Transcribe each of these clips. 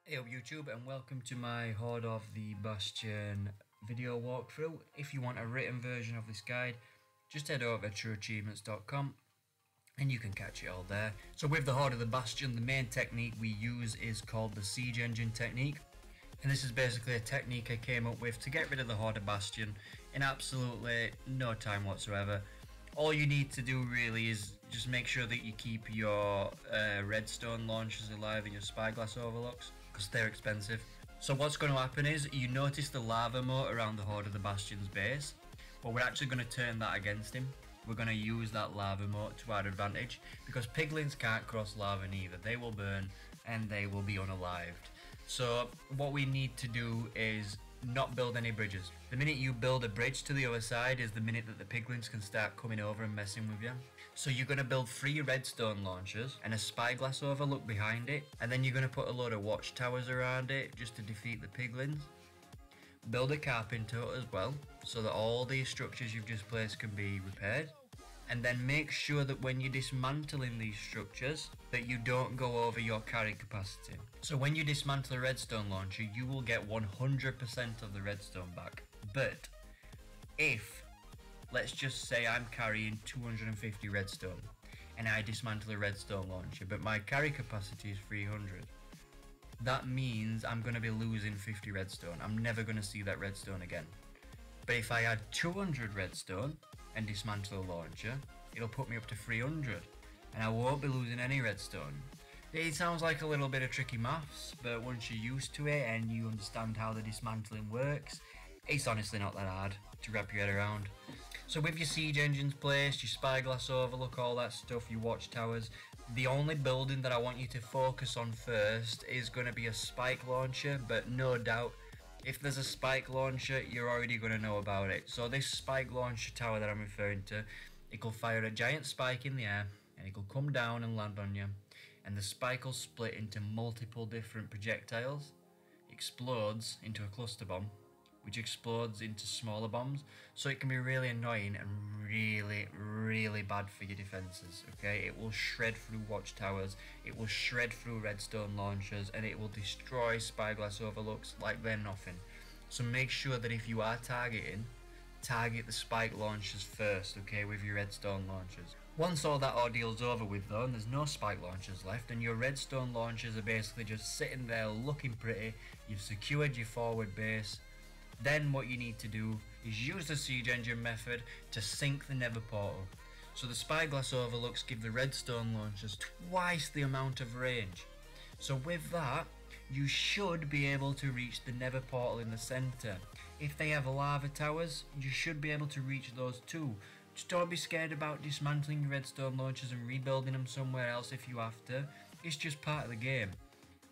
Hey up YouTube, and welcome to my Horde of the Bastion video walkthrough. If you want a written version of this guide, just head over to TrueAchievements.com and you can catch it all there. So with the Horde of the Bastion, the main technique we use is called the siege engine technique. And this is basically a technique I came up with to get rid of the Horde of Bastion in absolutely no time whatsoever. All you need to do really is just make sure that you keep your Redstone Launchers alive and your Spyglass Overlooks, because they're expensive. So what's going to happen is, you notice the lava moat around the Horde of the Bastion's base. Well, we're actually going to turn that against him. We're going to use that lava moat to our advantage, because piglins can't cross lava neither. They will burn and they will be unalived. So what we need to do is not build any bridges. The minute you build a bridge to the other side is the minute that the piglins can start coming over and messing with you. So you're going to build 3 redstone launchers and a spyglass overlook behind it, and then you're going to put a load of watchtowers around it just to defeat the piglins. Build a carpenter hut as well, so that all these structures you've just placed can be repaired. And then make sure that when you're dismantling these structures, that you don't go over your carry capacity. So when you dismantle a redstone launcher, you will get 100% of the redstone back. But if, let's just say I'm carrying 250 redstone and I dismantle a redstone launcher, but my carry capacity is 300, that means I'm going to be losing 50 redstone. I'm never going to see that redstone again. But if I add 200 redstone and dismantle the launcher, it'll put me up to 300 and I won't be losing any redstone. It sounds like a little bit of tricky maths, but once you're used to it and you understand how the dismantling works, it's honestly not that hard to wrap your head around. So with your siege engines placed, your spyglass overlook, all that stuff, your watchtowers, the only building that I want you to focus on first is going to be a spike launcher, but no doubt if there's a spike launcher, you're already going to know about it. So this spike launcher tower that I'm referring to, it will fire a giant spike in the air and it will come down and land on you, and the spike will split into multiple different projectiles, explodes into a cluster bomb, which explodes into smaller bombs. So it can be really annoying and really bad for your defenses. Okay, it will shred through watchtowers, it will shred through redstone launchers, and it will destroy spyglass overlooks like they're nothing. So make sure that if you are targeting, target the spike launchers first, okay, with your redstone launchers. Once all that ordeal's over with though, and there's no spike launchers left, and your redstone launchers are basically just sitting there looking pretty, you've secured your forward base, then what you need to do is use the siege engine method to sink the Nether Portal. So the spyglass overlooks give the redstone launchers twice the amount of range. So with that, you should be able to reach the Nether Portal in the centre. If they have lava towers, you should be able to reach those too. Just don't be scared about dismantling your redstone launchers and rebuilding them somewhere else if you have to. It's just part of the game.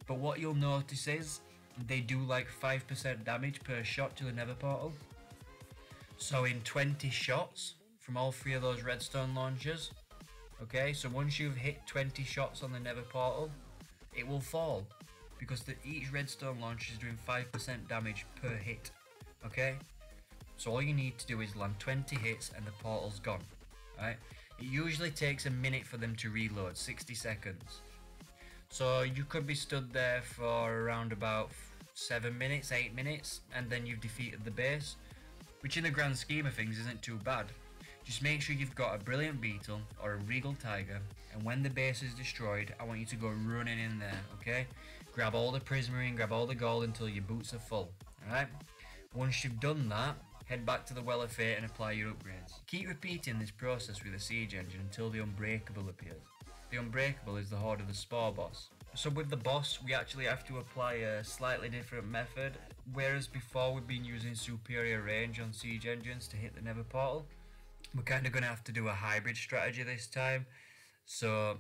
But what you'll notice is, they do like 5% damage per shot to the Nether Portal. So in 20 shots from all 3 of those redstone launchers, okay, so once you've hit 20 shots on the Nether Portal, it will fall, because each redstone launcher is doing 5% damage per hit. Okay, so all you need to do is land 20 hits and the portal's gone. Right? It usually takes a minute for them to reload, 60 seconds. So you could be stood there for around about 7 minutes, 8 minutes, and then you've defeated the base, which in the grand scheme of things isn't too bad. Just make sure you've got a brilliant beetle or a regal tiger, and when the base is destroyed, I want you to go running in there, okay? Grab all the prismarine, grab all the gold until your boots are full, alright? Once you've done that, head back to the Well of Fate and apply your upgrades. Keep repeating this process with the siege engine until the Unbreakable appears. The Unbreakable is the Horde of the Spore boss. So with the boss, we actually have to apply a slightly different method. Whereas before we've been using superior range on siege engines to hit the Nether Portal, we're kind of going to have to do a hybrid strategy this time. So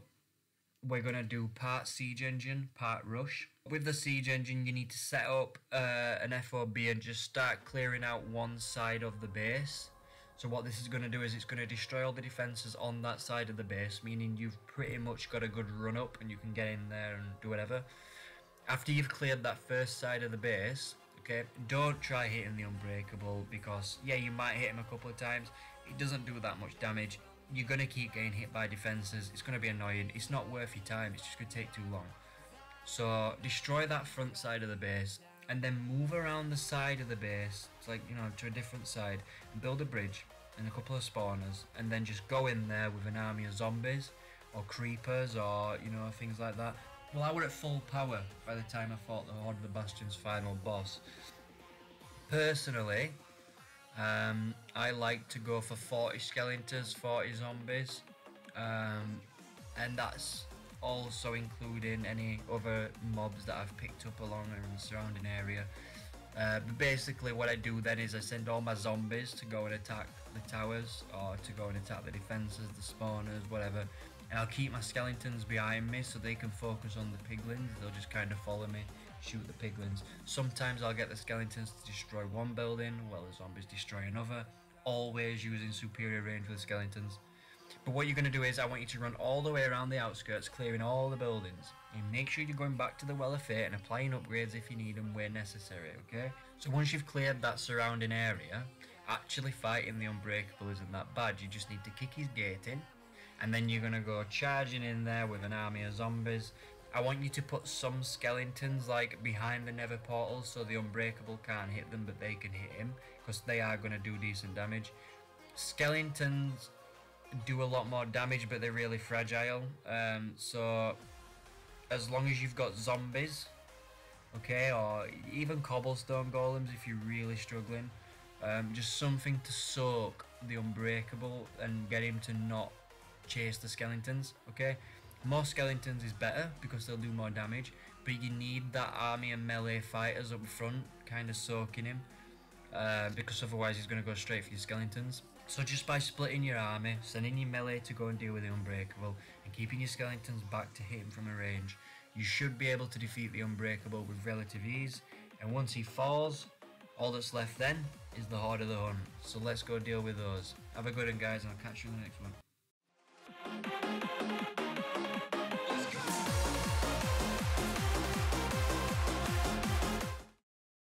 we're going to do part siege engine, part rush. With the siege engine, you need to set up an FOB and just start clearing out one side of the base. So what this is going to do is it's going to destroy all the defences on that side of the base, meaning you've pretty much got a good run up and you can get in there and do whatever. After you've cleared that first side of the base, okay, don't try hitting the Unbreakable, because yeah, you might hit him a couple of times, it doesn't do that much damage. You're going to keep getting hit by defences, it's going to be annoying, it's not worth your time, it's just going to take too long. So destroy that front side of the base, and then move around the side of the base, like, you know, to a different side, and build a bridge and a couple of spawners, and then just go in there with an army of zombies or creepers or, you know, things like that. Well, I were at full power by the time I fought the Horde of the Bastion's final boss. Personally, I like to go for 40 skeletons, 40 zombies, and that's also including any other mobs that I've picked up along in the surrounding area. But basically what I do then is I send all my zombies to go and attack the towers, or to go and attack the defences, the spawners, whatever, and I'll keep my skeletons behind me so they can focus on the piglins. They'll just kind of follow me, shoot the piglins. Sometimes I'll get the skeletons to destroy one building while the zombies destroy another, always using superior range with the skeletons. But what you're going to do is I want you to run all the way around the outskirts, clearing all the buildings, and make sure you're going back to the Well of Fate and applying upgrades if you need them where necessary, okay? So once you've cleared that surrounding area, actually fighting the Unbreakable isn't that bad. You just need to kick his gate in, and then you're going to go charging in there with an army of zombies. I want you to put some skeletons like behind the Nether Portal so the Unbreakable can't hit them, but they can hit him, because they are going to do decent damage. Skeletons do a lot more damage, but they're really fragile, so as long as you've got zombies, okay, or even cobblestone golems if you're really struggling, just something to soak the Unbreakable and get him to not chase the skeletons, okay? More skeletons is better because they'll do more damage, but you need that army of melee fighters up front kind of soaking him, because otherwise he's going to go straight for your skeletons. So just by splitting your army, sending your melee to go and deal with the Unbreakable, and keeping your skeletons back to hit him from a range, you should be able to defeat the Unbreakable with relative ease. And once he falls, all that's left then is the Horde of the Hunt. So let's go deal with those. Have a good one, guys, and I'll catch you in the next one.